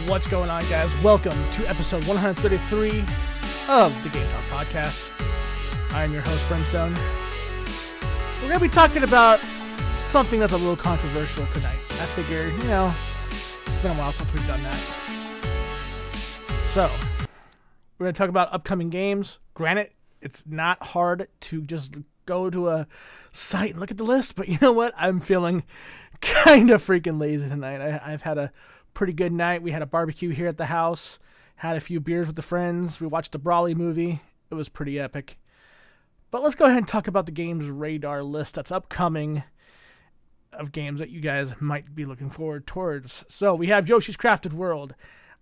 What's going on, guys? Welcome to episode 133 of the Game Talk Podcast. I'm your host, Brimstone. We're going to be talking about something that's a little controversial tonight. I figured, it's been a while since we've done that. So, we're going to talk about upcoming games. Granted, it's not hard to just go to a site and look at the list, but you know what? I'm feeling kind of freaking lazy tonight. I've had a pretty good night. We had a barbecue here at the house, had a few beers with the friends. We watched the Brawley movie. It was pretty epic. But let's go ahead and talk about the games radar list that's upcoming of games that you guys might be looking forward towards. So we have Yoshi's Crafted World.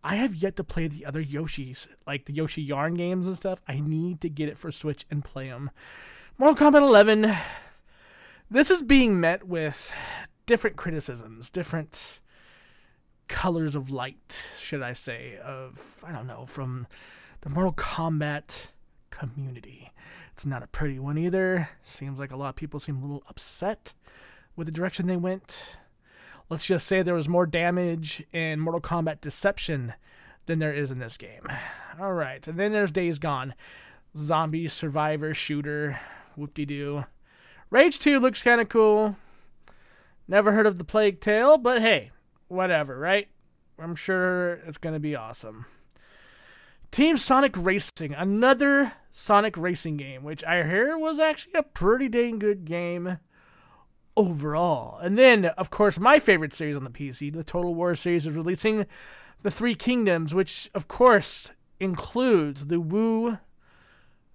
I have yet to play the other Yoshis, like the Yoshi Yarn games and stuff. I need to get it for Switch and play them. Mortal Kombat 11. This is being met with different criticisms, different colors of light, should I say, from the Mortal Kombat community. It's not a pretty one either. Seems like a lot of people seem a little upset with the direction they went. Let's just say there was more damage in Mortal Kombat Deception than there is in this game. Alright, and then there's Days Gone. Zombie survivor shooter. Whoop-de-doo. Rage 2 looks kind of cool. Never heard of the Plague Tale, but hey, whatever, right? I'm sure it's going to be awesome. Team Sonic Racing, another Sonic racing game, which I hear was actually a pretty dang good game overall. And then, of course, my favorite series on the PC, the Total War series, is releasing the Three Kingdoms, which, of course, includes the Wu,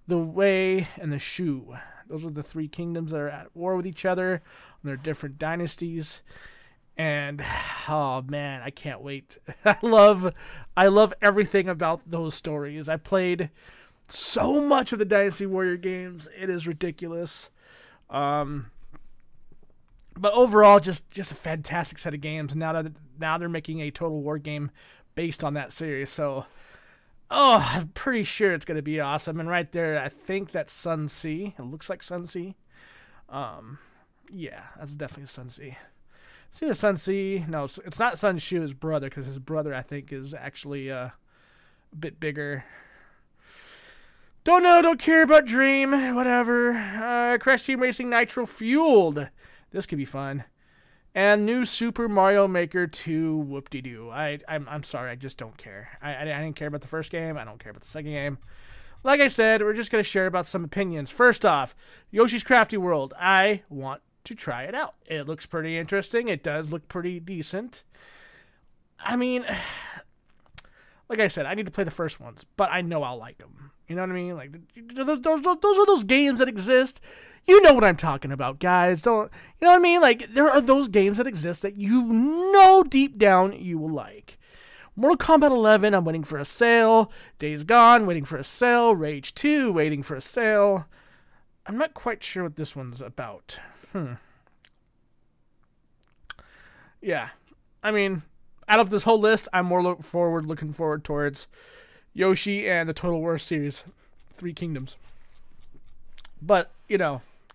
the Wei, and the Shu. Those are the three kingdoms that are at war with each other on their different dynasties. And, oh man, I can't wait. I love everything about those stories. I played so much of the Dynasty Warrior games. It is ridiculous. But overall, just a fantastic set of games. Now they're making a Total War game based on that series. So, I'm pretty sure it's going to be awesome. And right there, I think that's Sun Ce. It looks like Sun Ce. Yeah, that's definitely Sun Ce. It's either Sun Ce. No, it's not Sun Shu, his brother, because his brother, I think, is actually a bit bigger. Don't know, don't care about Dream, whatever. Crash Team Racing Nitro Fueled. This could be fun. And new Super Mario Maker 2 Whoop-de-doo. I'm sorry, I just don't care. I didn't care about the first game. I don't care about the second game. Like I said, we're just going to share about some opinions. First off, Yoshi's Crafty World. I want to try it out. It looks pretty interesting. It does look pretty decent. I mean, like I said, I need to play the first ones, but I know I'll like them. You know what I mean? Like, those are those games that exist. You know what I'm talking about, guys. You know what I mean? Like, there are those games that exist that you know deep down you will like. Mortal Kombat 11, I'm waiting for a sale. Days Gone, waiting for a sale. Rage 2, waiting for a sale. I'm not quite sure what this one's about. Yeah. I mean, out of this whole list, I'm more looking forward towards Yoshi and the Total War series, Three Kingdoms. But,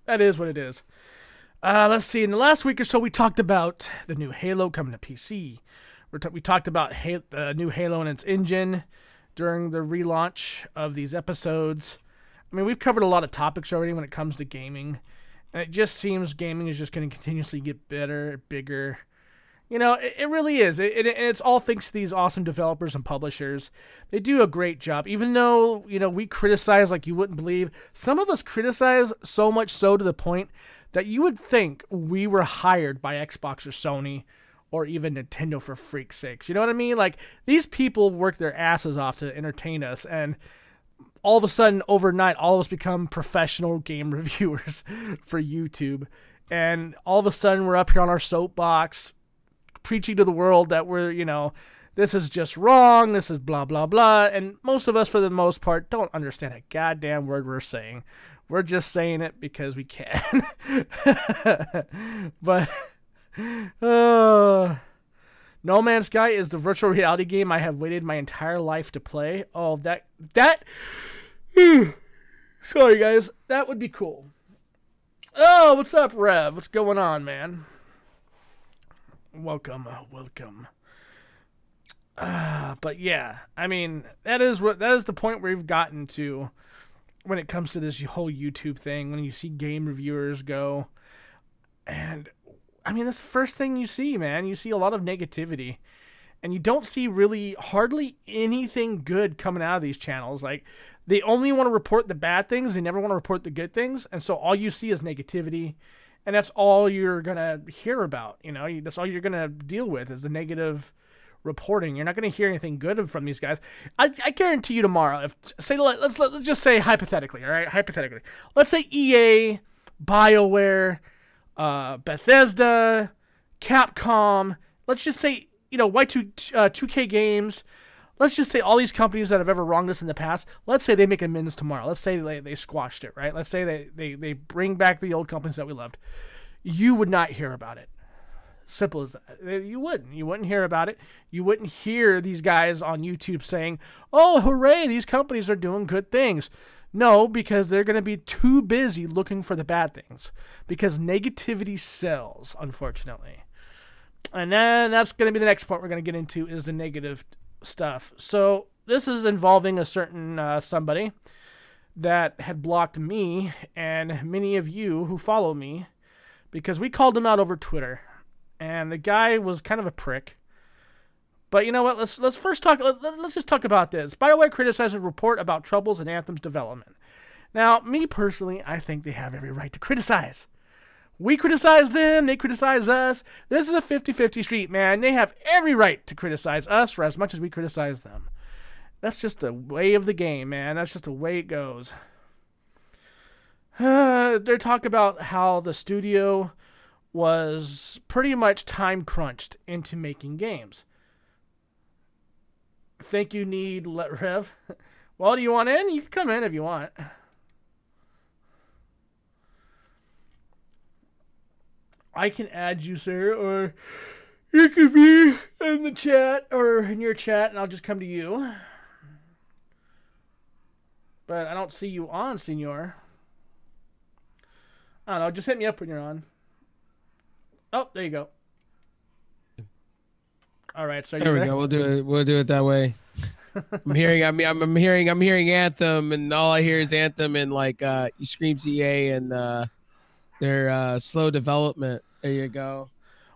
that is what it is. Let's see. In the last week or so, we talked about the new Halo coming to PC. We talked about the new Halo and its engine during the relaunch of these episodes. I mean, we've covered a lot of topics already when it comes to gaming. And it just seems gaming is just going to continuously get better, bigger. It really is. And it's all thanks to these awesome developers and publishers. They do a great job. Even though, we criticize like you wouldn't believe. Some of us criticize so much so to the point that you would think we were hired by Xbox or Sony or even Nintendo, for freak's sakes. You know what I mean? Like, these people work their asses off to entertain us. And all of a sudden, overnight, all of us become professional game reviewers for YouTube. And all of a sudden, we're up here on our soapbox preaching to the world that we're, this is just wrong, this is blah, blah, blah. And most of us, for the most part, don't understand a goddamn word we're saying. We're just saying it because we can. But, No Man's Sky is the virtual reality game I have waited my entire life to play. Oh, that, sorry guys, that would be cool. Oh, what's up, Rev? What's going on, man? Welcome. But yeah, I mean, that is the point where we've gotten to when it comes to this whole YouTube thing. When you see game reviewers go, and I mean, that's the first thing you see, man. You see a lot of negativity, and you don't see really hardly anything good coming out of these channels. Like, they only want to report the bad things. They never want to report the good things. And so all you see is negativity, and that's all you're going to hear about. You know, that's all you're going to deal with is the negative reporting. You're not going to hear anything good from these guys. I guarantee you tomorrow, if say let's just say hypothetically, all right? Hypothetically. Let's say EA, BioWare, Bethesda, Capcom, let's just say, you know, 2K Games, let's just say all these companies that have ever wronged us in the past, let's say they make amends tomorrow. Let's say they squashed it, right? Let's say they bring back the old companies that we loved. You would not hear about it. Simple as that. You wouldn't hear about it. You wouldn't hear these guys on YouTube saying, oh, hooray, these companies are doing good things. No, because they're going to be too busy looking for the bad things. Because negativity sells, unfortunately. And then that's going to be the next point we're going to get into is the negative stuff. So this is involving a certain somebody that had blocked me and many of you who follow me because we called him out over Twitter. And the guy was kind of a prick. But you know what? Let's first talk. Let's just talk about this. BioWare criticizes a report about troubles in Anthem's development. Now, me personally, I think they have every right to criticize. We criticize them. They criticize us. This is a 50-50 street, man. They have every right to criticize us for as much as we criticize them. That's just the way of the game, man. That's just the way it goes. They're talking about how the studio was pretty much time crunched into making games. Think you need Rev? Well, do you want in? You can come in if you want. I can add you, sir, or you could be in the chat or in your chat, and I'll just come to you. But I don't see you on, senor. I don't know. Just hit me up when you're on. Oh, there you go. All right, so there we go. We'll do it that way. I'm hearing Anthem, and all I hear is Anthem, and like he screams EA and their slow development. There you go.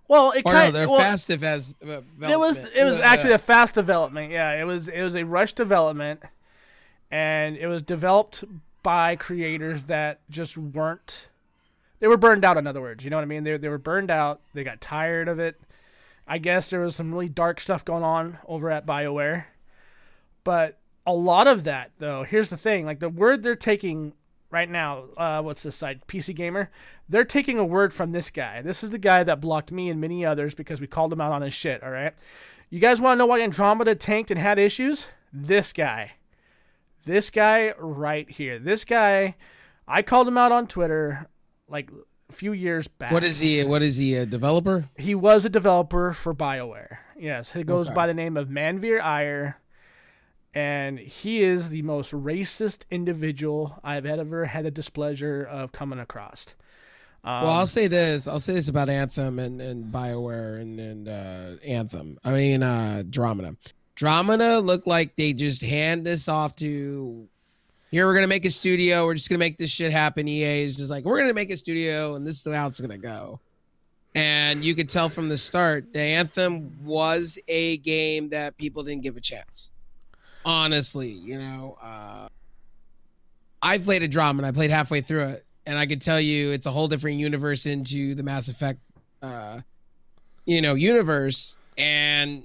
Well, fast as development. It was actually a fast development. Yeah, it was a rush development, and it was developed by creators that just weren't. They were burned out, in other words. You know what I mean? They were burned out. They got tired of it. I guess there was some really dark stuff going on over at BioWare. But a lot of that, though, here's the thing. Like, the word they're taking right now, what's this site? PC Gamer? They're taking a word from this guy. This is the guy that blocked me and many others because we called him out on his shit, all right? You guys want to know why Andromeda tanked and had issues? This guy. This guy right here. This guy, I called him out on Twitter like a few years back. What is he, a developer? He was a developer for BioWare. Yes, he goes by the name of Manveer Iyer, and he is the most racist individual I've ever had the displeasure of coming across. Well, I'll say this about Anthem and BioWare and Anthem. I mean, Andromeda. Andromeda looked like they just hand this off to... Here, we're going to make a studio. We're just going to make this shit happen. EA is just like, we're going to make a studio, and this is how it's going to go. And you could tell from the start, the Anthem was a game that people didn't give a chance. Honestly, you know. I played Andromeda. I played halfway through it. And I could tell you it's a whole different universe into the Mass Effect, universe. And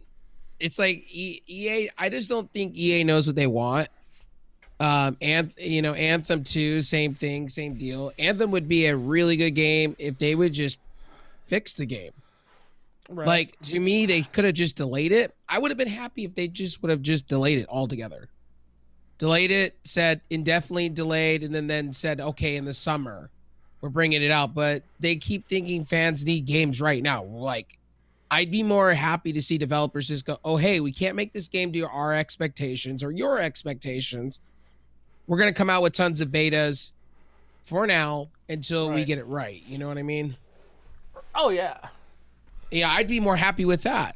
it's like EA, I just don't think EA knows what they want. Anthem 2, same thing, same deal. Anthem would be a really good game if they would just fix the game. Right. Like, to me, they could have just delayed it. I would have been happy if they just would have just delayed it altogether. Delayed it, said indefinitely delayed, and then said, okay, in the summer, we're bringing it out. But they keep thinking fans need games right now. Like, I'd be more happy to see developers just go, oh, hey, we can't make this game to our expectations or your expectations. We're going to come out with tons of betas for now until we get it right. You know what I mean? Oh, yeah. Yeah, I'd be more happy with that.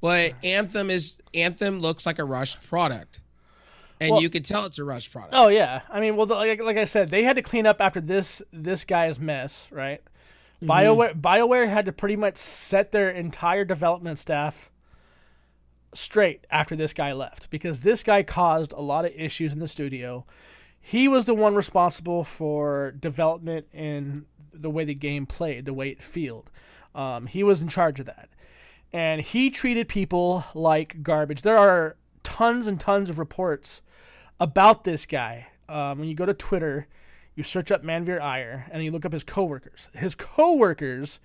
But Anthem looks like a rushed product. And Well, you could tell it's a rushed product. Oh yeah, I mean, well, like I said, they had to clean up after this guy's mess, right? BioWare had to pretty much set their entire development staff straight after this guy left, because this guy caused a lot of issues in the studio. He was the one responsible for development and the way the game played, the way it felt. He was in charge of that. And he treated people like garbage. There are tons and tons of reports about this guy. When you go to Twitter, you search up Manveer Iyer, and you look up his coworkers. His coworkers,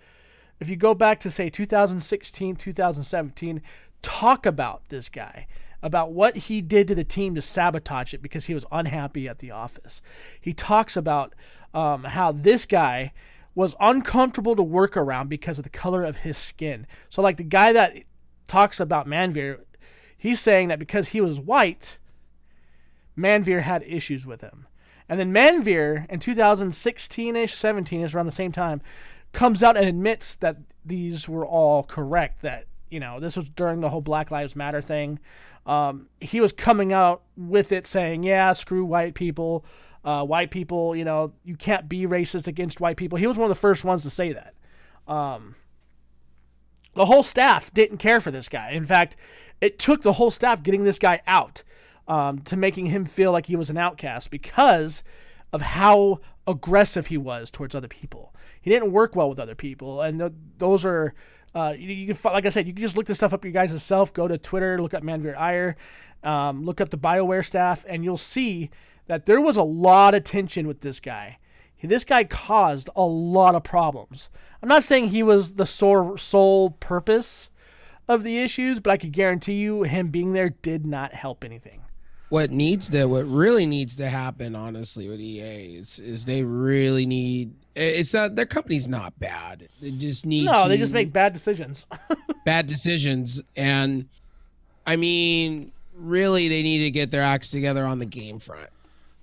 if you go back to, say, 2016, 2017, talk about this guy, about what he did to the team to sabotage it because he was unhappy at the office. He talks about how this guy was uncomfortable to work around because of the color of his skin. So, like, the guy that talks about Manveer, he's saying that because he was white, Manveer had issues with him. And then Manveer, in 2016-ish, 17-ish, around the same time, comes out and admits that these were all correct, that, you know, this was during the whole Black Lives Matter thing. He was coming out with it saying, yeah, screw white people. White people, you know, you can't be racist against white people. He was one of the first ones to say that. The whole staff didn't care for this guy. In fact, it took the whole staff getting this guy out to making him feel like he was an outcast because of how aggressive he was towards other people. He didn't work well with other people, and those are you can, like I said, you can just look this stuff up you guys yourself. Go to Twitter, look up Manveer Iyer, look up the BioWare staff, and you'll see that there was a lot of tension with this guy. This guy caused a lot of problems. I'm not saying he was the sole purpose of the issues, but I could guarantee you him being there did not help anything. What really needs to happen, honestly, with EA is they really need. It's not, their company's not bad. They just need. No, they just make bad decisions. Bad decisions, and I mean, really, they need to get their acts together on the game front.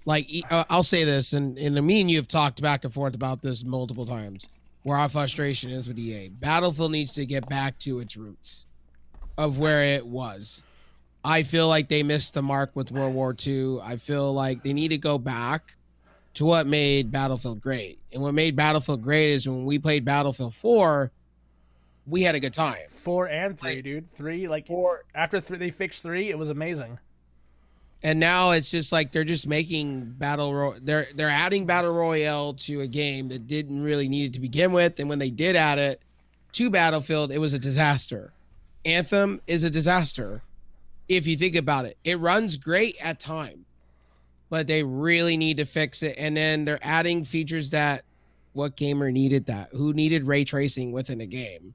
Like, I'll say this, and me and you have talked back and forth about this multiple times, where our frustration is with EA. Battlefield needs to get back to its roots of where it was. I feel like they missed the mark with World War II. I feel like they need to go back to what made Battlefield great. And what made Battlefield great is when we played Battlefield 4, we had a good time. 4 and 3, dude. 3, like 4. After 3, they fixed 3. It was amazing. And now it's just like they're just making they're adding Battle Royale to a game that didn't really need it to begin with. And when they did add it to Battlefield, it was a disaster. Anthem is a disaster. If you think about it, it runs great at time, but they really need to fix it. And then they're adding features that what gamer needed that? Who needed ray tracing within a game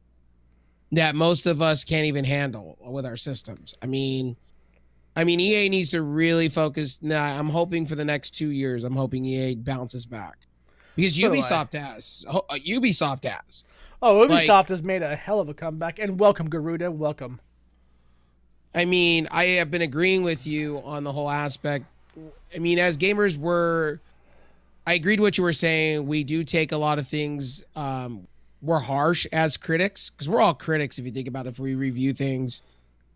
that most of us can't even handle with our systems? I mean, EA needs to really focus. Now, I'm hoping for the next 2 years, I'm hoping EA bounces back because Ubisoft has. Oh, Ubisoft has made a hell of a comeback. And welcome, Garuda. Welcome. I mean, I have been agreeing with you on the whole aspect. I mean, as gamers, I agreed what you were saying. We do take a lot of things. We're harsh as critics because we're all critics if you think about it, if we review things,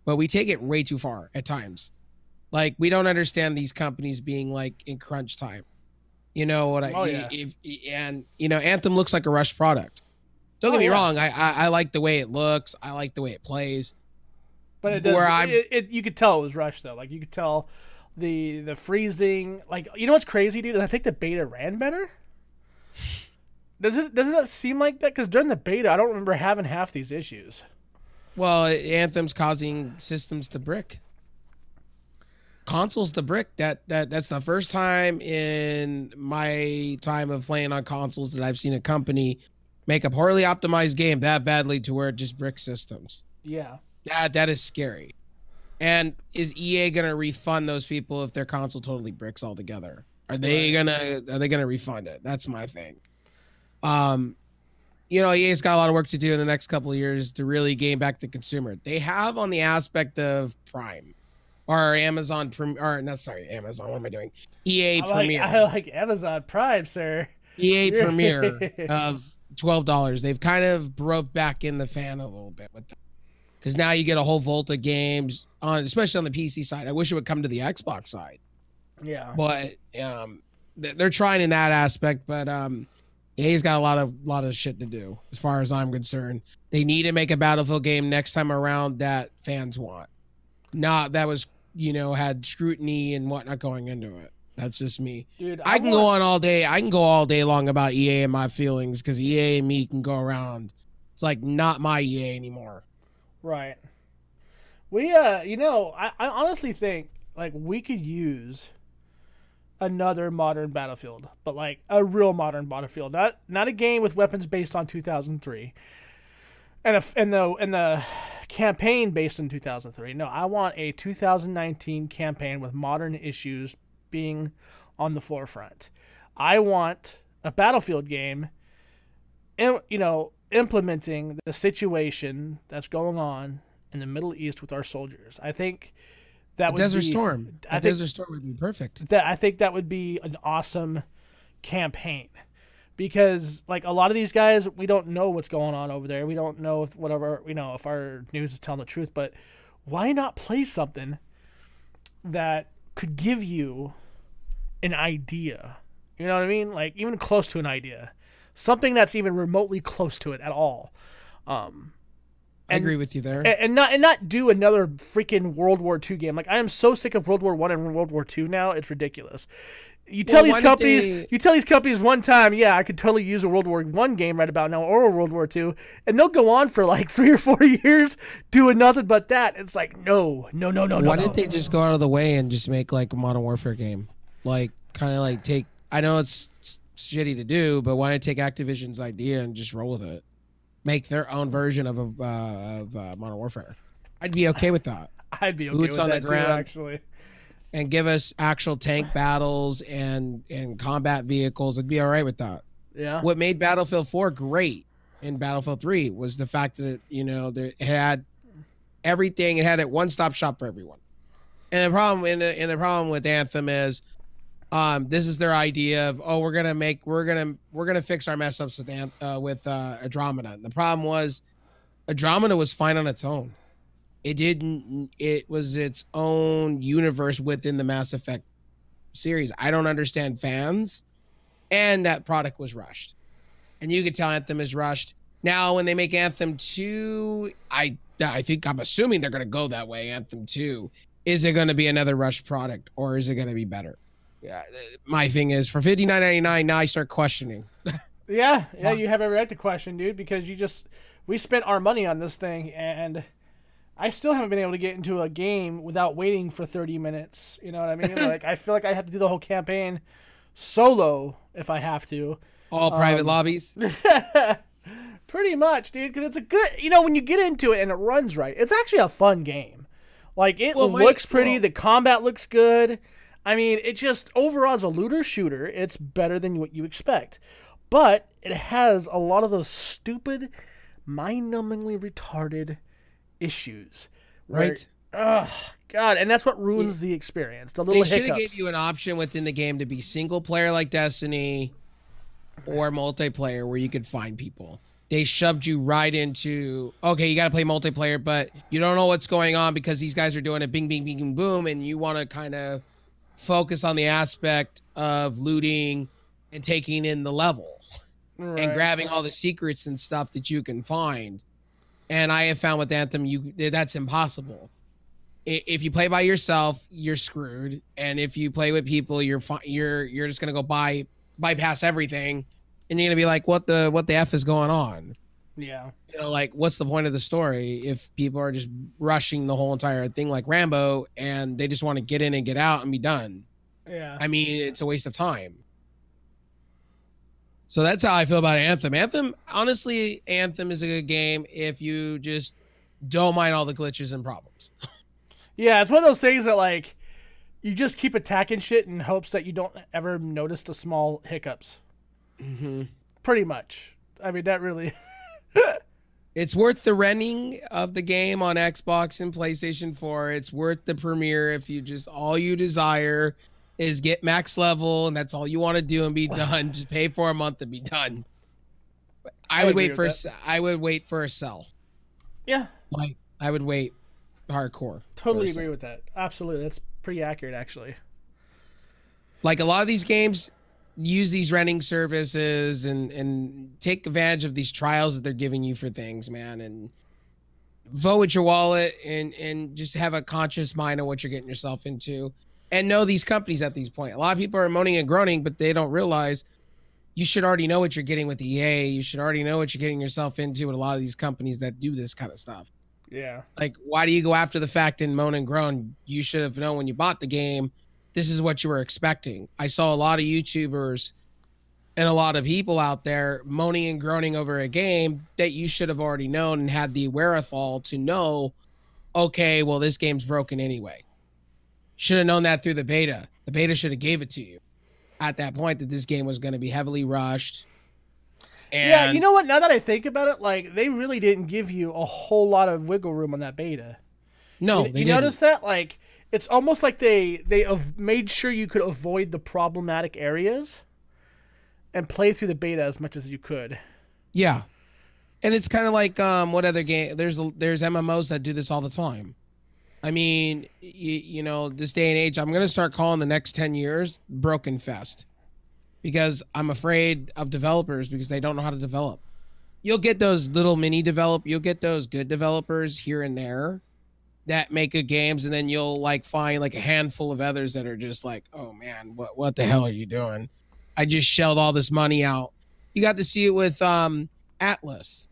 but we take it way too far at times. Like, we don't understand these companies being like in crunch time. You know what Anthem looks like a rushed product. Don't get me wrong. I like the way it looks. I like the way it plays. But it does. You could tell it was rushed though. Like, you could tell the freezing. Like, you know what's crazy, dude? I think the beta ran better. Doesn't that seem like that? Because during the beta, I don't remember having half these issues. Well, Anthem's causing systems to brick. Consoles to brick. That's the first time in my time of playing on consoles that I've seen a company make a poorly optimized game that badly to where it just bricks systems. Yeah. That is scary. And is EA gonna refund those people if their console totally bricks altogether? Are they gonna refund it? That's my thing. EA's got a lot of work to do in the next couple of years to really gain back the consumer. They have on the aspect of Prime or Amazon Amazon. What am I doing? EA Premier. I like Amazon Prime, sir. EA Premier of $12. They've kind of broke back in the fan a little bit with that. because now you get a whole vault of games on, especially on the PC side. I wish it would come to the Xbox side. Yeah, but they're trying in that aspect. But EA's got a lot of shit to do, as far as I'm concerned. They need to make a Battlefield game next time around that fans want, not that was had scrutiny and whatnot going into it. That's just me. Dude, I can go on all day. I can go all day long about EA and my feelings, because EA and me can go around. It's like not my EA anymore. Right. We I honestly think like we could use another modern Battlefield, but like a real modern Battlefield, not a game with weapons based on 2003, and the campaign based in 2003. No, I want a 2019 campaign with modern issues being on the forefront. I want a Battlefield game, implementing the situation that's going on in the Middle East with our soldiers. I think that would Desert be, Storm. I think, Desert Storm would be perfect. I think that would be an awesome campaign, because like a lot of these guys, we don't know what's going on over there. We don't know if if our news is telling the truth. But why not play something that could give you an idea? You know what I mean? Like even close to an idea, something that's even remotely close to it at all. I agree with you there. And not do another freaking World War II game. Like I am so sick of World War I and World War II now. It's ridiculous. You tell these companies one time, yeah, I could totally use a World War I game right about now or a World War II, and they'll go on for like 3 or 4 years doing nothing but that. It's like no. Why didn't they just go out of the way and just make like a Modern Warfare game? Like kind of like take. I know it's shitty to do, but why not take Activision's idea and just roll with it? Make their own version of Modern Warfare. I'd be okay with that. I'd be okay with that too, actually. And give us actual tank battles and combat vehicles. I'd be all right with that. Yeah. What made Battlefield 4 great in Battlefield 3 was the fact that it had everything. It had a one-stop shop for everyone. And the problem with Anthem is, this is their idea of, we're gonna fix our mess ups with Andromeda. And the problem was, Andromeda was fine on its own. It was its own universe within the Mass Effect series. I don't understand fans, and that product was rushed. And you could tell Anthem is rushed. Now, when they make Anthem 2, I'm assuming they're gonna go that way. Anthem 2, is it gonna be another rushed product, or is it gonna be better? Yeah, my thing is, for $59.99, now I start questioning. Yeah, you have every right to question, dude, because we spent our money on this thing, and I still haven't been able to get into a game without waiting for 30 minutes. You know what I mean? Like, I feel like I have to do the whole campaign solo if I have to. All private lobbies? Pretty much, dude, because it's a good, when you get into it and it runs right, it's actually a fun game. Like, it looks pretty, the combat looks good. I mean, it just, overall, as a looter shooter, it's better than what you expect. But it has a lot of those stupid, mind-numbingly retarded issues. Right. Oh, God. And that's what ruins the experience. The little hiccups. They should have gave you an option within the game to be single player like Destiny or multiplayer where you could find people. They shoved you right into, okay, you got to play multiplayer, but you don't know what's going on because these guys are doing a bing, bing, bing, boom, and you want to kind of focus on the aspect of looting and taking in the level and grabbing all the secrets and stuff that you can find. And I have found with Anthem, that's impossible. If you play by yourself, you're screwed. And if you play with people, you're just gonna go bypass everything, and you're gonna be like, what the F is going on? Yeah. Like, what's the point of the story if people are just rushing the whole entire thing like Rambo and they just want to get in and get out and be done? Yeah. I mean, it's a waste of time. So that's how I feel about Anthem. Honestly, Anthem is a good game if you just don't mind all the glitches and problems. Yeah, it's one of those things that, like, you just keep attacking shit in hopes that you don't ever notice the small hiccups. Mm-hmm. Pretty much. I mean, that really... It's worth the renting of the game on Xbox and PlayStation 4. It's worth the premiere if you just, all you desire is get max level and that's all you want to do and be done. Just pay for a month and be done. I would wait for a sell. Yeah. I would wait hardcore. Totally agree with that. Absolutely. That's pretty accurate, actually. Like a lot of these games use these renting services and take advantage of these trials that they're giving you for things, man. And vote with your wallet and just have a conscious mind of what you're getting yourself into. And know these companies at this point. A lot of people are moaning and groaning, but they don't realize you should already know what you're getting with EA. You should already know what you're getting yourself into with a lot of these companies that do this kind of stuff. Yeah. Like, why do you go after the fact and moan and groan? You should have known when you bought the game, this is what you were expecting. I saw a lot of YouTubers and a lot of people out there moaning and groaning over a game that you should have already known and had the wherewithal to know, okay, well, this game's broken anyway. Should have known that through the beta. The beta should have gave it to you at that point that this game was going to be heavily rushed. And yeah, you know what? Now that I think about it, like, they really didn't give you a whole lot of wiggle room on that beta. No, they didn't. You notice that? Like, it's almost like they made sure you could avoid the problematic areas and play through the beta as much as you could. Yeah. And it's kind of like what other game? There's MMOs that do this all the time. I mean, you know, this day and age, I'm going to start calling the next 10 years Broken Fest because I'm afraid of developers because they don't know how to develop. You'll get those little you'll get those good developers here and there that make good games, and then you'll like find like a handful of others that are just like, oh man, what the hell are you doing? I just shelled all this money out. You got to see it with Atlas.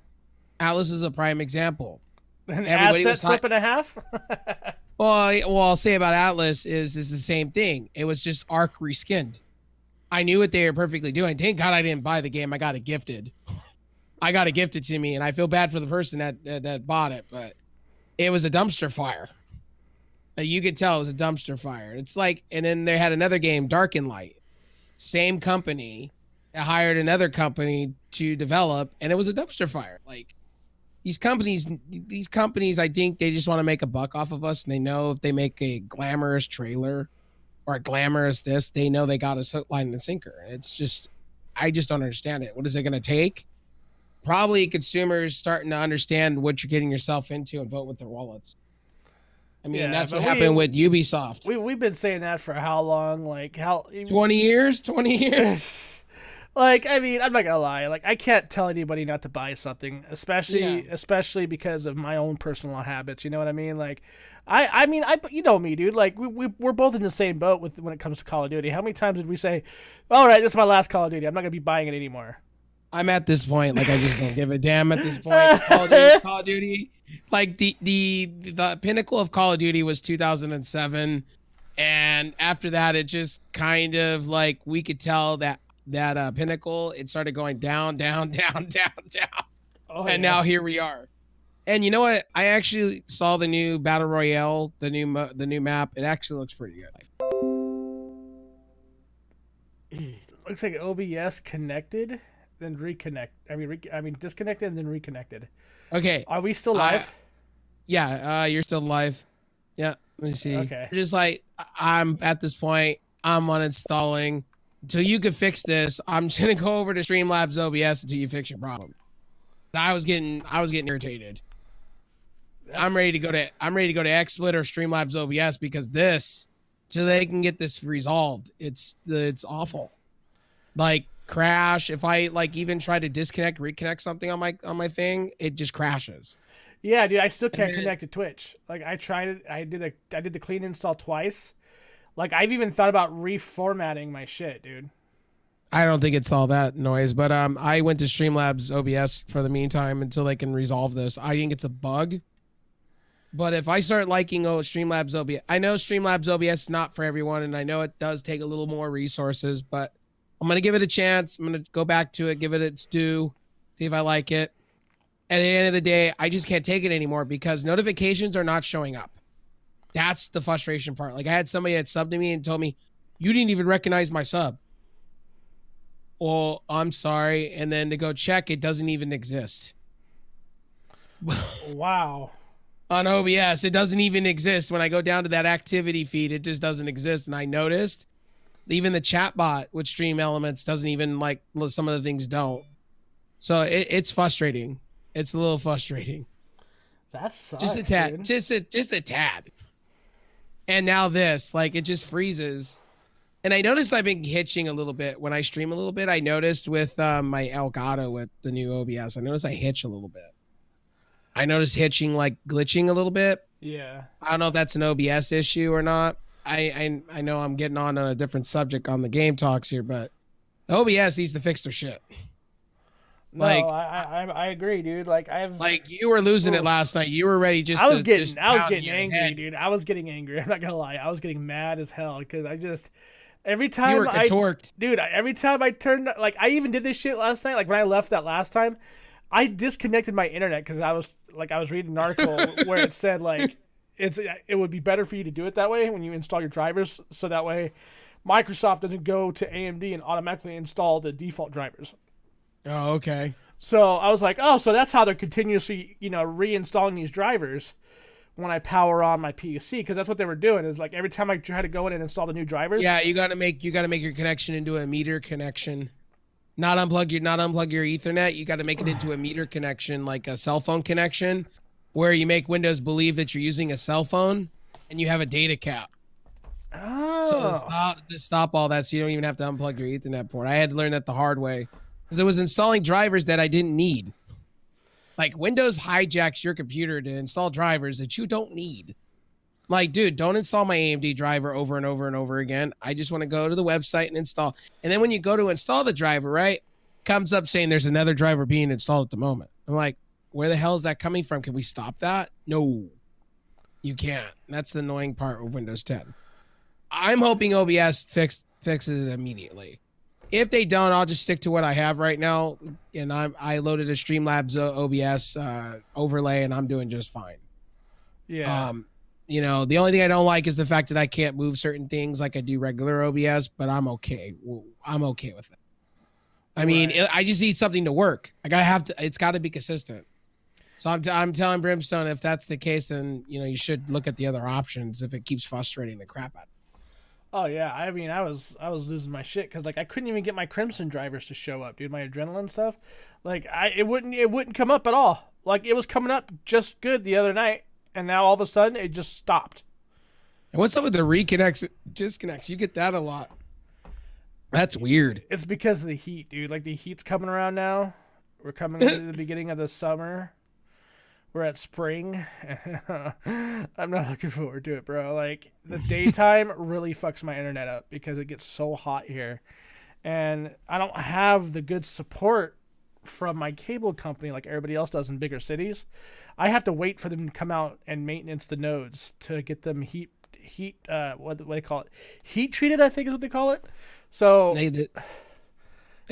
Atlas is a prime example. An asset flip and a half? Well, I'll say about Atlas is the same thing. It was just Ark reskinned. I knew what they were perfectly doing. Thank God I didn't buy the game. I got it gifted. I got it gifted to me, and I feel bad for the person that bought it, but it was a dumpster fire. You could tell it was a dumpster fire. It's like, and then they had another game, Dark and Light. Same company hired another company to develop, and it was a dumpster fire. Like, these companies, I think they just want to make a buck off of us, and they know if they make a glamorous trailer or a glamorous this, they know they got us hook, line, and sinker. It's just, I just don't understand it. What is it going to take? Probably consumers starting to understand what you're getting yourself into and vote with their wallets. I mean, that's what happened with Ubisoft. We've been saying that for how long? Like, how 20 years? 20 years? Like, I mean, I'm not gonna lie. Like, I can't tell anybody not to buy something, especially because of my own personal habits. You know what I mean? Like, I mean, you know me, dude. Like, we're both in the same boat when it comes to Call of Duty. How many times did we say, "All right, this is my last Call of Duty. I'm not gonna be buying it anymore." I'm at this point, like, I just don't give a damn at this point. Call of Duty, like the pinnacle of Call of Duty was 2007, and after that, it just kind of like we could tell that pinnacle, it started going down. Oh, and now here we are. And you know what? I actually saw the new Battle Royale, the new map. It actually looks pretty good. Looks like OBS connected, then reconnect. I mean disconnected and then reconnected. Okay. Are we still live? Yeah, you're still live. Yeah, let me see. Okay. Just like I'm at this point, I'm uninstalling. Until you can fix this, I'm just gonna go over to Streamlabs OBS until you fix your problem. I was getting irritated. I'm ready to go to XSplit or Streamlabs OBS because so they can get this resolved. It's awful. Like crash. If I like even try to reconnect something on my thing, it just crashes. Yeah, dude, I still can't connect to Twitch. Like I tried it. I did the clean install twice. Like, I've even thought about reformatting my shit, dude. I don't think it's all that noise, but I went to Streamlabs OBS for the meantime until they can resolve this. I think it's a bug. But if I start liking Streamlabs OBS, I know Streamlabs OBS is not for everyone, and I know it does take a little more resources, but I'm going to give it a chance. I'm going to go back to it, give it its due, see if I like it. At the end of the day, I just can't take it anymore because notifications are not showing up. That's the frustration part. Like I had somebody that subbed to me and told me, you didn't even recognize my sub. Well, I'm sorry. And then to go check, it doesn't even exist. Wow. On OBS, it doesn't even exist. When I go down to that activity feed, it just doesn't exist. And I noticed even the chat bot with Stream Elements doesn't even like some of the things don't. So it's frustrating. It's a little frustrating. That sucks, just a tad, dude. just a tad. And now this, like, it just freezes. And I noticed I've been hitching a little bit when I stream a little bit. I noticed with my Elgato with the new OBS, I noticed I hitch a little bit. I noticed hitching, like glitching a little bit. Yeah. I don't know if that's an OBS issue or not. I know I'm getting on a different subject on the game talks here, but OBS needs to fix their shit. Like, no, I agree, dude. Like you were losing it last night. You were ready I was getting angry, dude. I was getting angry. I'm not gonna lie. I was getting mad as hell because every time every time I turned, like, I even did this shit last night. Like when I left that last time, I disconnected my internet because I was reading an article where it said like it would be better for you to do it that way when you install your drivers, so that way Microsoft doesn't go to AMD and automatically install the default drivers. Oh, okay. So I was like, oh, so that's how they're continuously, reinstalling these drivers when I power on my PC, because that's what they were doing. Is like every time I try to go in and install the new drivers. Yeah, you gotta make your connection into a meter connection. Not unplug your Ethernet. You got to make it into a meter connection, like a cell phone connection, where you make Windows believe that you're using a cell phone and you have a data cap. Oh. So to stop all that, so you don't even have to unplug your Ethernet port. I had to learn that the hard way because it was installing drivers that I didn't need. Like Windows hijacks your computer to install drivers that you don't need. Like, dude, don't install my AMD driver over and over and over again. I just want to go to the website and install. And then when you go to install the driver, right, comes up saying there's another driver being installed at the moment. I'm like, where the hell is that coming from? Can we stop that? No, you can't. That's the annoying part of Windows 10. I'm hoping OBS fixes it immediately. If they don't, I'll just stick to what I have right now. And I loaded a Streamlabs OBS overlay, and I'm doing just fine. Yeah. The only thing I don't like is the fact that I can't move certain things like I do regular OBS, but I'm okay. I'm okay with it. I mean, I just need something to work. It's got to be consistent. So I'm telling Brimstone, if that's the case, then, you should look at the other options if it keeps frustrating the crap out of it. Oh yeah, I mean, I was losing my shit because like I couldn't even get my Crimson drivers to show up, dude. My adrenaline stuff, like it wouldn't come up at all. Like it was coming up just good the other night, and now all of a sudden it just stopped. And what's up with the reconnects, disconnects? You get that a lot. That's weird. It's because of the heat, dude. Like the heat's coming around now. We're coming into the beginning of the summer. We're at spring. I'm not looking forward to it, bro. Like, the daytime really fucks my internet up because it gets so hot here. And I don't have the good support from my cable company like everybody else does in bigger cities. I have to wait for them to come out and maintenance the nodes to get them heat what do they call it? Heat treated, I think is what they call it. So it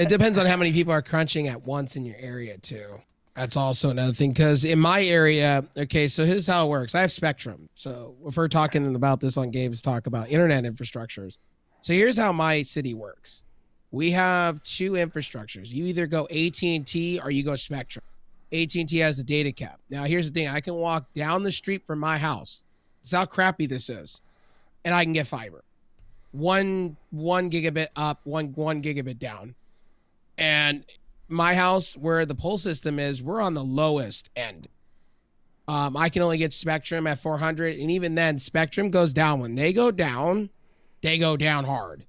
depends on how many people are crunching at once in your area, too. That's also another thing, because in my area, okay, so here's how it works. I have Spectrum. So if we're talking about this on Gabe's Talk about internet infrastructures. So here's how my city works. We have two infrastructures. You either go AT&T or you go Spectrum. AT&T has a data cap. Now, here's the thing. I can walk down the street from my house. That's how crappy this is. And I can get fiber. One gigabit up, one gigabit down. And my house, where the pole system is, we're on the lowest end. I can only get Spectrum at 400, and even then, Spectrum goes down. When they go down hard,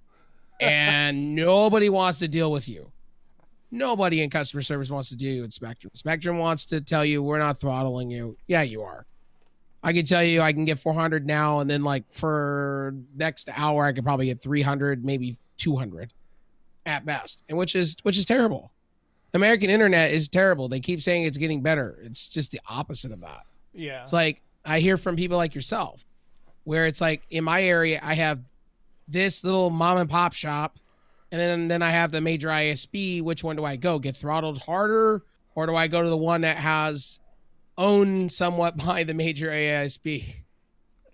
and nobody wants to deal with you. Nobody in customer service wants to deal with Spectrum. Spectrum wants to tell you, we're not throttling you. Yeah, you are. I can tell you I can get 400 now, and then like for next hour, I could probably get 300, maybe 200 at best, and which is terrible. American internet is terrible. They keep saying it's getting better. It's just the opposite of that. Yeah. It's like I hear from people like yourself where it's like in my area, I have this little mom and pop shop, and then I have the major ISP. Which one do I go? Get throttled harder, or do I go to the one that has owned somewhat by the major ISP?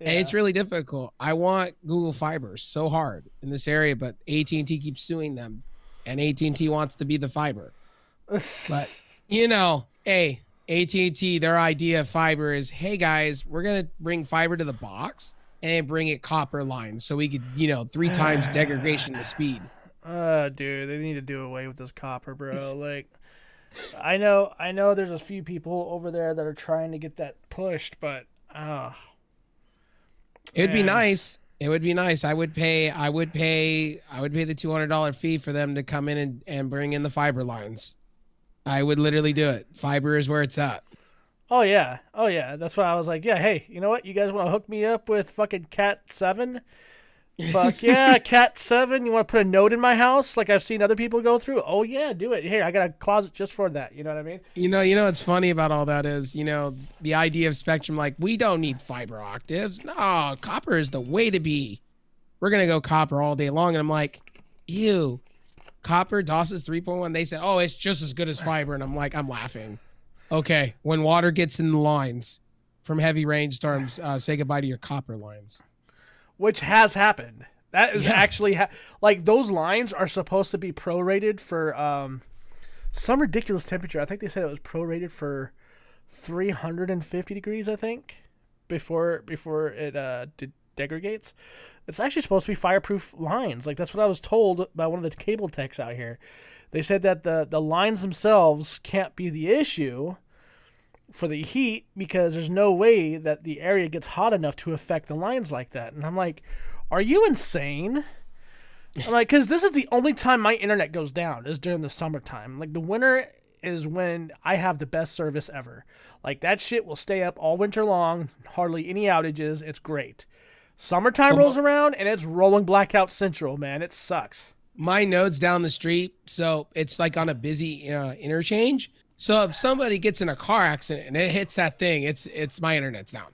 Yeah. And it's really difficult. I want Google Fiber so hard in this area, but AT&T keeps suing them, and AT&T wants to be the fiber. But, hey, AT&T, their idea of fiber is, hey, guys, we're going to bring fiber to the box and bring it copper lines so we could, 3 times degradation of speed. Dude, they need to do away with this copper, bro. Like, I know there's a few people over there that are trying to get that pushed, but It'd be man. nice. It would be nice. I would pay the $200 fee for them to come in and bring in the fiber lines. I would literally do it. Fiber is where it's at. Oh yeah. That's why I was like, yeah, hey, you know what? You guys want to hook me up with fucking Cat 7? Fuck yeah, Cat 7. You want to put a node in my house like I've seen other people go through? Oh yeah, do it. Here, I got a closet just for that. You know what I mean? You know what's funny about all that is, the idea of Spectrum, like, we don't need fiber octaves. No, copper is the way to be. We're gonna go copper all day long. And I'm like, ew. Copper, DOS's 3.1, they said, oh, it's just as good as fiber. And I'm like, I'm laughing. Okay, when water gets in the lines from heavy rainstorms, say goodbye to your copper lines. Which has happened. That is actually like those lines are supposed to be prorated for some ridiculous temperature. I think they said it was prorated for 350 degrees. I think before it degradates. It's actually supposed to be fireproof lines. Like that's what I was told by one of the cable techs out here. They said that the lines themselves can't be the issue for the heat because there's no way that the area gets hot enough to affect the lines like that. And I'm like, are you insane? I'm like, because this is the only time my internet goes down is during the summertime. Like the winter is when I have the best service ever. Like that shit will stay up all winter long, hardly any outages. It's great. Summertime rolls around and it's rolling blackout central, man. It sucks. My node's down the street, so it's like on a busy interchange. So if somebody gets in a car accident and it hits that thing, it's my internet's down.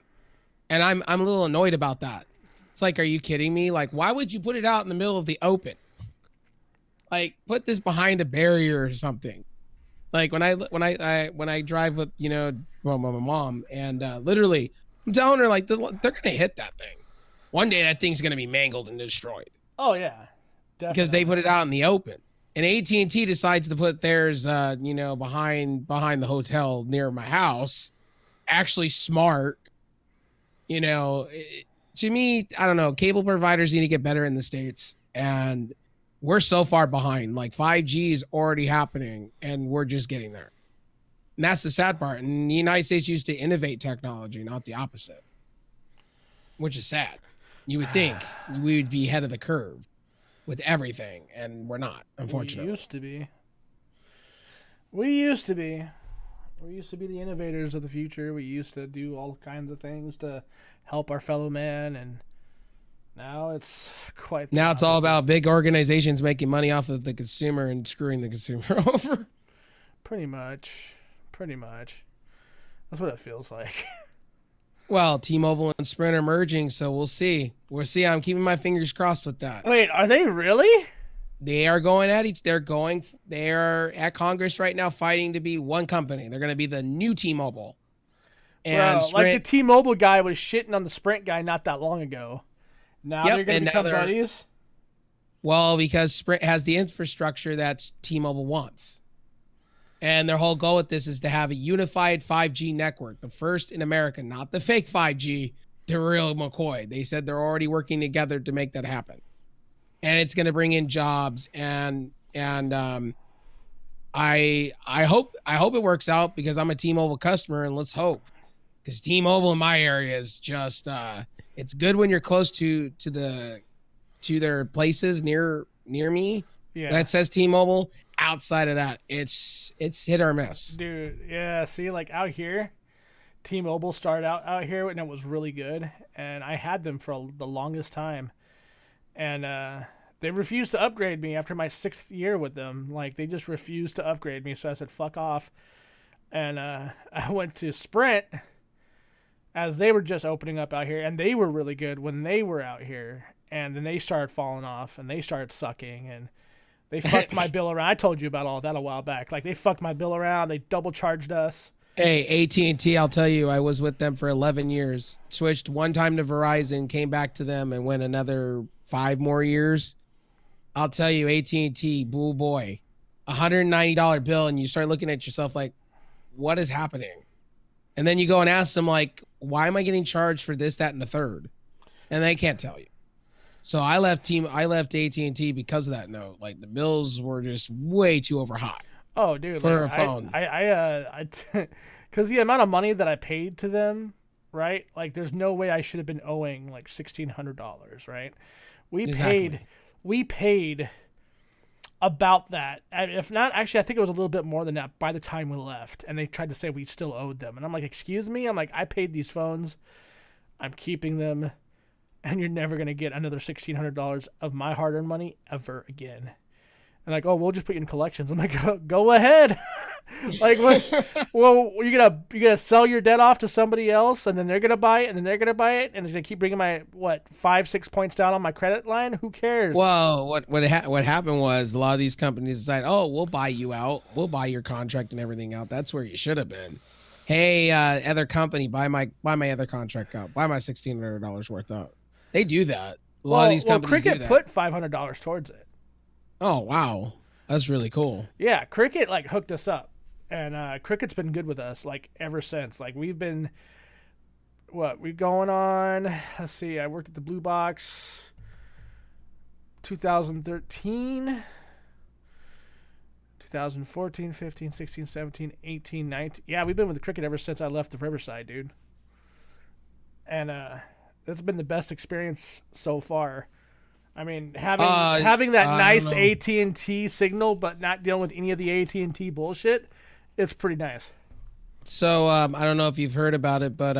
And I'm a little annoyed about that. It's like, are you kidding me? Like, why would you put it out in the middle of the open? Like, put this behind a barrier or something. Like when I drive with my mom and literally I'm telling her like they're gonna hit that thing. One day that thing's gonna be mangled and destroyed. Oh yeah, definitely. Because they put it out in the open. And AT&T decides to put theirs, behind the hotel near my house. Actually smart. To me, I don't know. Cable providers need to get better in the States. And we're so far behind. Like 5G is already happening and we're just getting there. And that's the sad part. And the United States used to innovate technology, not the opposite. Which is sad. You would think we would be ahead of the curve with everything, and we're not, unfortunately. We used to be. We used to be the innovators of the future. We used to do all kinds of things to help our fellow man, and now it's quite now it's all about big organizations making money off of the consumer and screwing the consumer over. Pretty much. That's what it feels like. Well, T-Mobile and Sprint are merging, so we'll see. I'm keeping my fingers crossed with that. Wait, are they really? They are going at they are at Congress right now fighting to be one company. They're going to be the new T-Mobile. And Bro, like the T-Mobile guy was shitting on the Sprint guy not that long ago. Now they're going to become buddies? Well, because Sprint has the infrastructure that T-Mobile wants. And their whole goal with this is to have a unified 5G network, the first in America, not the fake 5G, the real McCoy. They said they're already working together to make that happen. And it's going to bring in jobs and I hope it works out because I'm a T-Mobile customer and let's hope. Because T-Mobile in my area is just it's good when you're close to their places near me. Yeah. That says T-Mobile. Outside of that, it's hit or miss. Dude, yeah, see, like out here, T-Mobile started out here and it was really good, and I had them for the longest time. And they refused to upgrade me after my 6th year with them. Like, they just refused to upgrade me, so I said, fuck off. And I went to Sprint as they were just opening up out here, and they were really good when they were out here. And then they started falling off, and they started sucking, and they fucked my bill around. I told you about all that a while back. Like, they fucked my bill around. They double charged us. Hey, AT&T, I'll tell you, I was with them for 11 years. Switched one time to Verizon, came back to them, and went another 5 more years. I'll tell you, AT&T, boo boy, $190 bill, and you start looking at yourself like, what is happening? And then you go and ask them, like, why am I getting charged for this, that, and the third? And they can't tell you. So I left AT&T because of that note. Like, the bills were just way too over high. Oh, dude, for like, a phone. Because the amount of money that I paid to them, right? Like, there's no way I should have been owing like $1,600, right? Exactly. We paid about that. If not, actually, I think it was a little bit more than that by the time we left. And they tried to say we still owed them, and I'm like, excuse me? I'm like, I paid these phones. I'm keeping them, and you're never gonna get another $1,600 of my hard-earned money ever again. And like, oh, we'll just put you in collections. I'm like, go ahead. Like, what? Well, you're gonna sell your debt off to somebody else, and then they're gonna buy it, and then they're gonna buy it, and it's gonna keep bringing my 5-6 points down on my credit line. Who cares? Well, what happened was a lot of these companies decided, oh, we'll buy you out, we'll buy your contract and everything out. That's where you should have been. Hey, other company, buy my other contract out, buy my $1,600 worth out. They do that. A lot of these companies Cricket do that. put $500 towards it. Oh wow, that's really cool. Yeah, Cricket like hooked us up, and Cricket's been good with us like ever since. Like we've been, we going on? Let's see. I worked at the Blue Box, 2013, 2014, 15, 16, 17, 18, 19. Yeah, we've been with the Cricket ever since I left the Riverside, dude. And it's been the best experience so far. I mean, having that nice AT&T signal, but not dealing with any of the AT&T bullshit, it's pretty nice. So I don't know if you've heard about it, but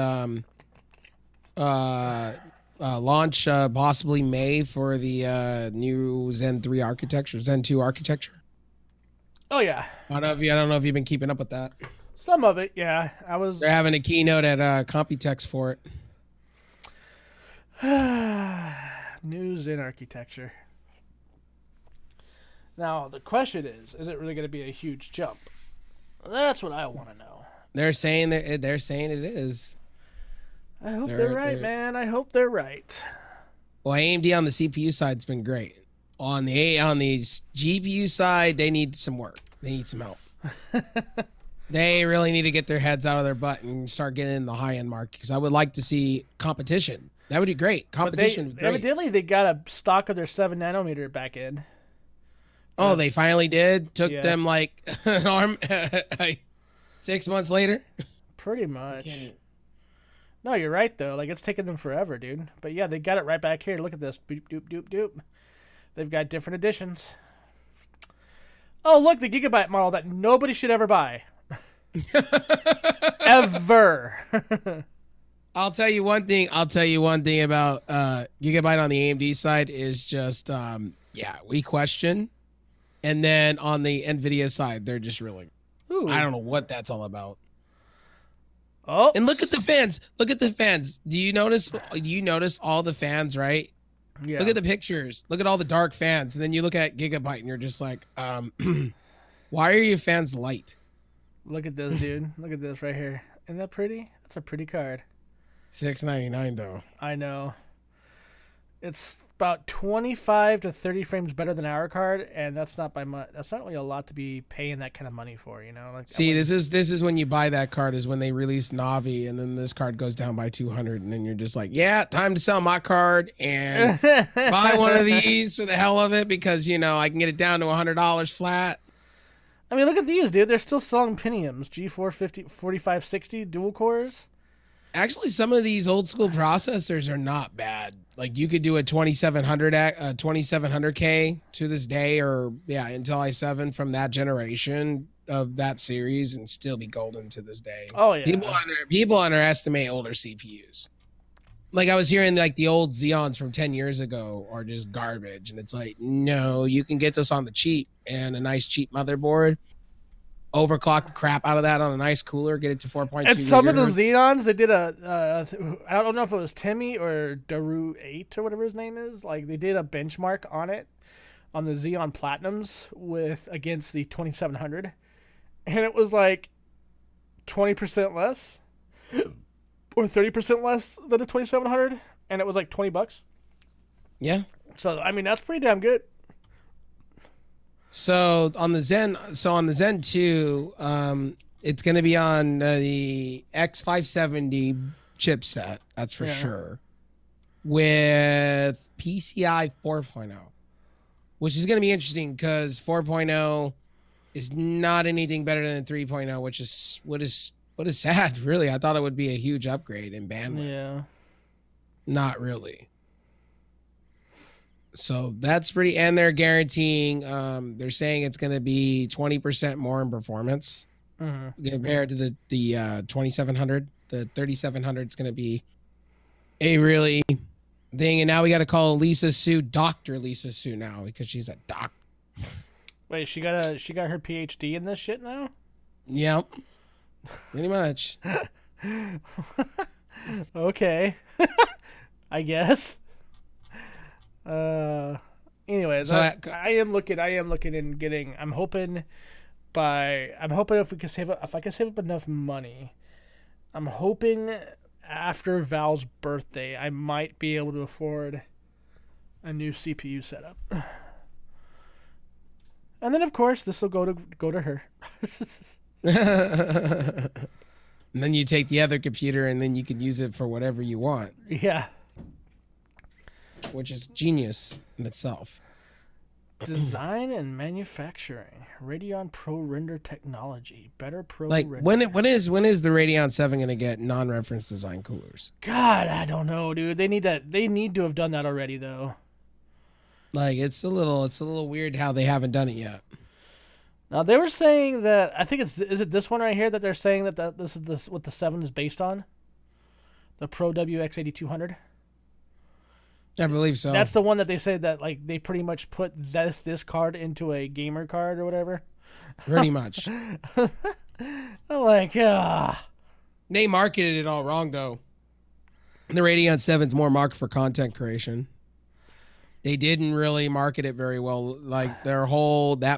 launch possibly May for the new Zen 3 architecture, Zen 2 architecture. Oh yeah. I don't know if you've been keeping up with that. Some of it, yeah. They're having a keynote at Computex for it. News in architecture. Now the question is it really going to be a huge jump? That's what I want to know. They're saying it is. I hope they're right, man. I hope they're right. Well, AMD on the CPU side's been great. On the GPU side, they need some work. They need some help. They really need to get their heads out of their butt and start getting in the high-end market, because I would like to see competition. That would be great. Competition would be great. Evidently, they got a stock of their 7 nanometer back in. Oh, they finally did? Took them like an arm 6 months later? Pretty much. No, you're right, though. Like, it's taken them forever, dude. But yeah, they got it right back here. Look at this. Doop, doop, doop, doop. They've got different editions. Oh, look, the Gigabyte model that nobody should ever buy. Ever. I'll tell you one thing about Gigabyte on the AMD side is just, we question. And then on the NVIDIA side, they're just really, I don't know what that's all about. Oh, and look at the fans. Look at the fans. Do you notice all the fans, right? Yeah. Look at the pictures. Look at all the dark fans. And then you look at Gigabyte and you're just like, why are your fans light? Look at this, dude. Look at this right here. Isn't that pretty? That's a pretty card. $699 though. I know. It's about 25 to 30 frames better than our card, and that's not by much. That's not really a lot to be paying that kind of money for, you know. Like, see, this is when you buy that card, is when they release Navi, and then this card goes down by 200, and then you're just like, yeah, time to sell my card and buy one of these for the hell of it, because I can get it down to $100 flat. I mean, look at these, dude. They're still selling Pentiums, G4 4560 dual cores. Actually, some of these old school processors are not bad. Like, you could do a 2700K to this day, or Intel i7 from that generation of that series, and still be golden to this day. Oh yeah. People underestimate older CPUs. Like, I was hearing like the old Xeons from 10 years ago are just garbage, and it's like, no, you can get this on the cheap, and a nice cheap motherboard. Overclock the crap out of that on a nice cooler, get it to 4.2. And some of the Xeons, they did I don't know if it was Timmy or Daru 8 or whatever his name is. Like, they did a benchmark on it, on the Xeon Platinums against the 2700, and it was like 20% less or 30% less than the 2700, and it was like $20. Yeah. So I mean, that's pretty damn good. So on the Zen 2, it's going to be on the X570 chipset, that's for sure, with PCI 4.0, which is going to be interesting because 4.0 is not anything better than 3.0, which is what is sad, really. I thought it would be a huge upgrade in bandwidth. Yeah. Not really. So that's pretty, and they're guaranteeing, they're saying it's going to be 20% more in performance compared to the 2700. The 3700 is going to be a really thing. And now we got to call Lisa Sue Dr. Lisa Sue now because she's a doc. Wait, she got her PhD in this shit now? Yep. Pretty much. Okay. I guess. Anyways, so I am looking and getting. I'm hoping if I can save up enough money, I'm hoping after Val's birthday I might be able to afford a new CPU setup. And then of course this will go to her. And then you take the other computer and then you can use it for whatever you want. Yeah. Which is genius in itself. Design and manufacturing. Radeon Pro Render technology. Better Pro like Render. when is the Radeon 7 going to get non-reference design coolers? God, I don't know, dude. They need to have done that already though. Like it's a little weird how they haven't done it yet. Now they were saying that I think is it this one right here that they're saying that this is what the 7 is based on? The Pro WX8200. I believe so. That's the one that they say that like they pretty much put this card into a gamer card or whatever. Pretty much. I'm like, They marketed it all wrong though. The Radeon 7's more marked for content creation. They didn't really market it very well. Like their whole their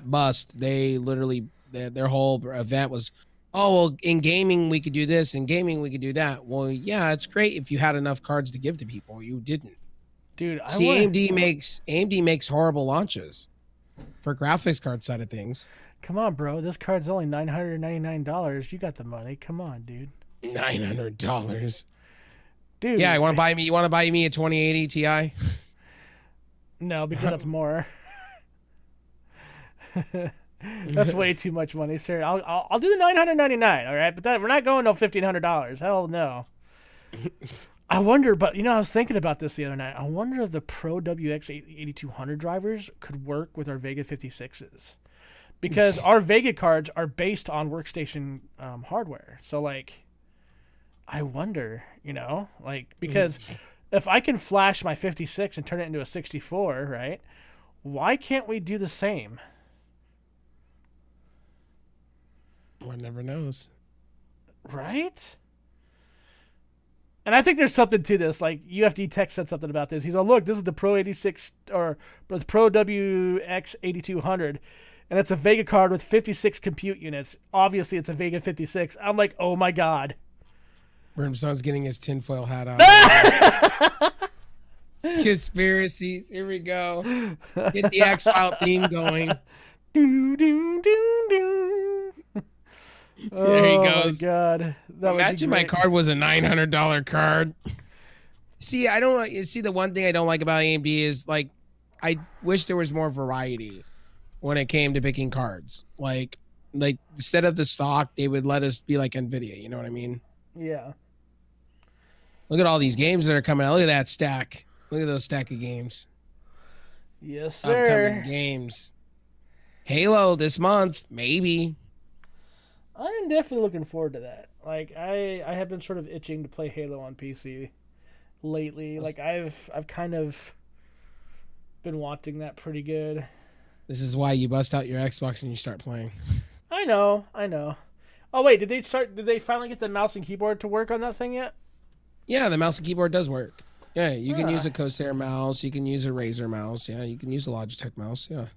whole event was, oh well, in gaming we could do this, in gaming we could do that. Well, yeah, it's great if you had enough cards to give to people. You didn't. Dude, AMD makes horrible launches for graphics card side of things. Come on, bro. This card's only $999. You got the money. Come on, dude. $900. Dude. Yeah, you want to buy me a 2080 Ti? No, because that's more. That's way too much money, sir. I'll do the $999, all right? But we're not going to $1,500. Hell no. I wonder, but I was thinking about this the other night. I wonder if the Pro WX8200 drivers could work with our Vega 56s, because our Vega cards are based on workstation hardware. So like, I wonder, because if I can flash my 56 and turn it into a 64, right? Why can't we do the same? One never knows, right? And I think there's something to this. Like UFD Tech said something about this. He's like, look, this is the Pro 86 or the Pro WX 8200, and it's a Vega card with 56 compute units. Obviously, it's a Vega 56. I'm like, oh my god. Brimstone's getting his tinfoil hat on. Conspiracies. Here we go. Get the X-File theme going. Do, do, do, do. There he goes. Oh my god. Imagine my card was a $900 card. See, the one thing I don't like about AMD is like, I wish there was more variety when it came to picking cards. Like instead of the stock, they would let us be like Nvidia. You know what I mean? Yeah. Look at all these games that are coming out. Look at that stack. Look at those stack of games. Yes, sir. Upcoming games. Halo this month, maybe. I'm definitely looking forward to that. Like I have been sort of itching to play Halo on PC lately. Like I've kind of been wanting that pretty good. This is why you bust out your Xbox and you start playing. I know. Oh wait, did they finally get the mouse and keyboard to work on that thing yet? Yeah, the mouse and keyboard does work. Yeah, you can use a Corsair mouse, you can use a Razer mouse, yeah, you can use a Logitech mouse, yeah.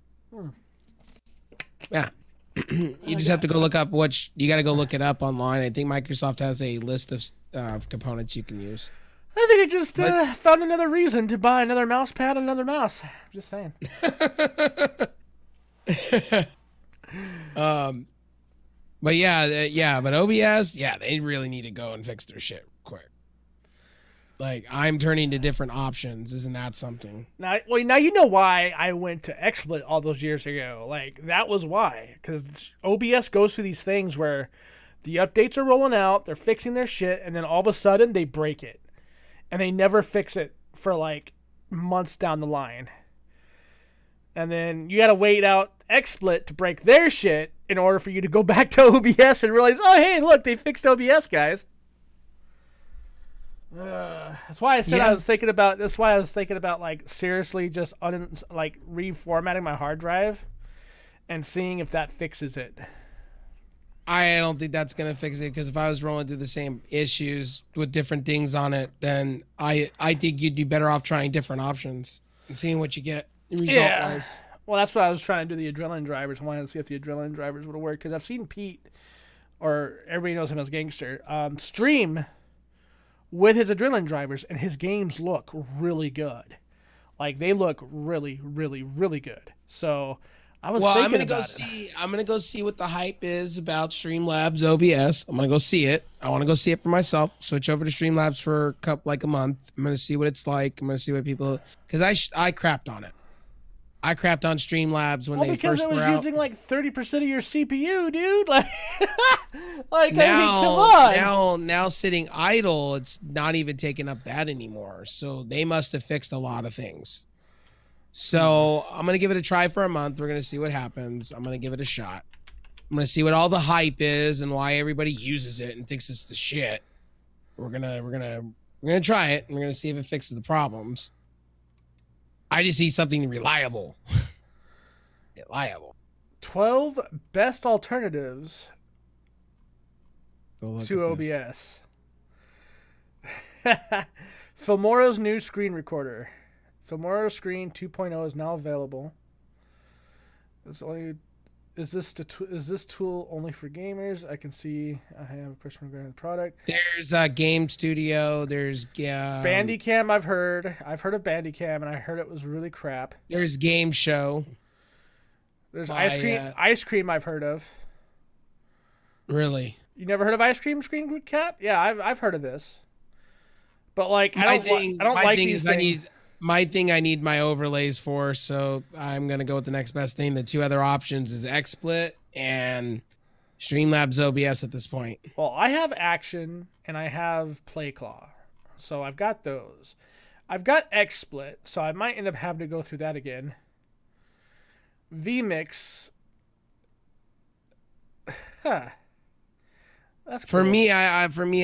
Yeah. You just have to go look up you got to go look it up online. I think Microsoft has a list of components you can use. I think I just found another reason to buy another mouse pad and another mouse. Just saying. But but OBS, they really need to go and fix their shit quick. Like, I'm turning to different options. Isn't that something? Now you know why I went to XSplit all those years ago. Like, that was why. Because OBS goes through these things where the updates are rolling out, they're fixing their shit, and then all of a sudden they break it. And they never fix it for, like, months down the line. And then you gotta wait out XSplit to break their shit in order for you to go back to OBS and realize, oh, hey, look, they fixed OBS, guys. That's why I said I was thinking about. That's why I was thinking about like seriously just reformatting my hard drive and seeing if that fixes it. I don't think that's gonna fix it, because if I was rolling through the same issues with different things on it, then I think you'd be better off trying different options and seeing what you get result-wise. Well, that's what I was trying to do. The adrenaline drivers. I wanted to see if the adrenaline drivers would work, because I've seen Pete, or everybody knows him as Gangster, stream with his adrenaline drivers, and his games look really good. Like, they look really, really, really good. So I was thinking I'm gonna go see what the hype is about Streamlabs OBS. I'm gonna go see it. I want to go see it for myself. Switch over to Streamlabs for a month. I'm gonna see what it's like. I'm gonna see what people, because I crapped on it. I crapped on Streamlabs when they first were out. Because it was using like 30% of your CPU, dude. Like, like now, I mean, come on. Now sitting idle, it's not even taking up that anymore. So they must have fixed a lot of things. So I'm gonna give it a try for a month. We're gonna see what happens. I'm gonna give it a shot. I'm gonna see what all the hype is and why everybody uses it and thinks it's the shit. We're gonna try it, and we're gonna see if it fixes the problems. I just need something reliable. Reliable. 12 best alternatives to OBS. Filmora's new screen recorder. Filmora Screen 2.0 is now available. Is this tool only for gamers? I can see I have a question regarding the product. There's Game Studio. There's Bandicam. I've heard of Bandicam, and I heard it was really crap. There's Game Show. There's Ice Cream. I've heard of. Really? You never heard of Ice Cream Screen Cap? Yeah, I've heard of this. But like, I don't like these things. My thing I need my overlays for, so I'm going to go with the next best thing. The two other options is XSplit and Streamlabs OBS at this point. Well, I have Action and I have PlayClaw. So I've got those. I've got XSplit, so I might end up having to go through that again. vMix. That's cool. For me,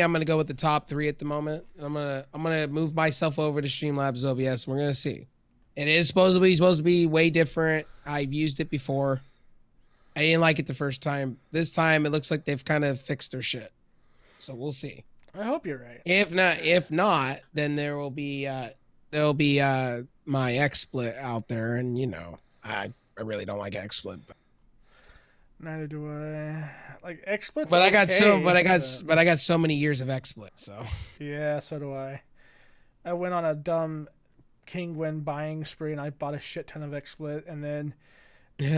I'm gonna go with the top three at the moment. I'm gonna move myself over to Streamlabs OBS. We're gonna see. It is supposed to be way different. I've used it before. I didn't like it the first time. This time, it looks like they've kind of fixed their shit. So we'll see. I hope you're right. If not, then there'll be my XSplit out there, and you know, I really don't like XSplit. But. Neither do I. Like XSplit's but I got so many years of XSplit, so. Yeah, so do I. I went on a dumb Kingwin buying spree, and I bought a shit ton of XSplit, and then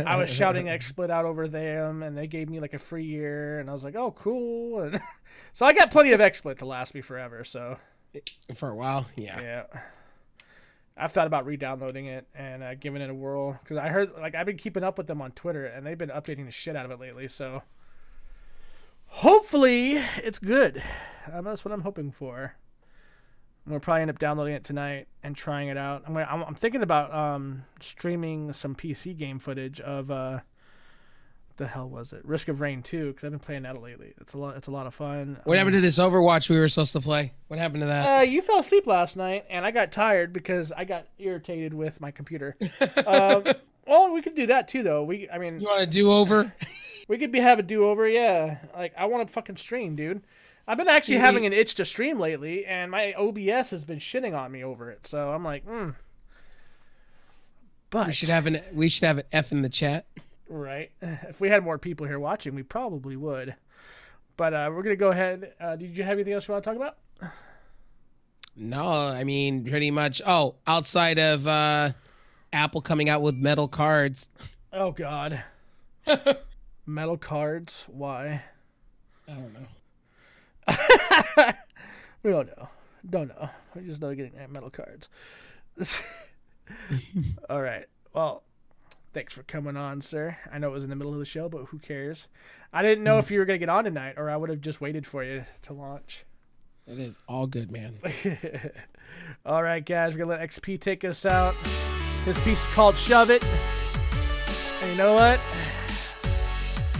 I was shouting XSplit out over them, and they gave me like a free year, and I was like, oh, cool. And so I got plenty of XSplit to last me forever, so. For a while, yeah. Yeah. I've thought about re-downloading it and giving it a whirl, because I heard, like, I've been keeping up with them on Twitter, and they've been updating the shit out of it lately, so hopefully it's good. That's what I'm hoping for. I'm gonna probably end up downloading it tonight and trying it out. I'm thinking about streaming some PC game footage of the hell was it? Risk of Rain 2, because I've been playing that lately. It's a lot of fun. What happened to this Overwatch we were supposed to play? What happened to that? You fell asleep last night, and I got tired because I got irritated with my computer. Well, we could do that too, though. You want a do-over? We could have a do-over, yeah. Like, I want to fucking stream, dude. I've been actually having an itch to stream lately, and my OBS has been shitting on me over it. So I'm like, But we should have an F in the chat. Right. If we had more people here watching, we probably would. But we're going to go ahead. Did you have anything else you want to talk about? No, I mean, pretty much. Oh, outside of Apple coming out with metal cards. Oh, God. Metal cards? Why? I don't know. We don't know. Don't know. I just know getting metal cards. All right. Well, thanks for coming on, sir. I know it was in the middle of the show, but who cares? I didn't know if you were going to get on tonight, or I would have just waited for you to launch. It is all good, man. All right, guys. We're going to let XP take us out. His piece is called Shove It. And you know what?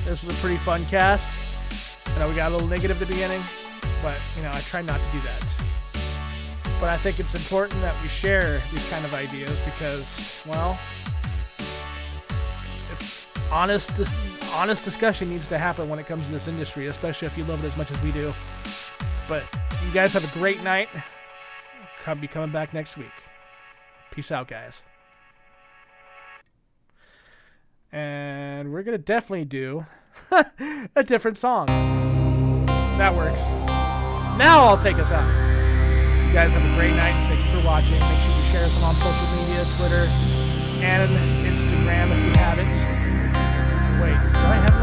This was a pretty fun cast. I know we got a little negative at the beginning, but, you know, I try not to do that. But I think it's important that we share these kind of ideas because, well, it's honest discussion needs to happen when it comes to this industry, especially if you love it as much as we do. But you guys have a great night. Be coming back next week. Peace out, guys. And we're going to definitely do a different song. That works. Now I'll take us out. You guys have a great night. Thank you for watching. Make sure you share us on social media, Twitter, and Instagram if you have it. Wait, do I have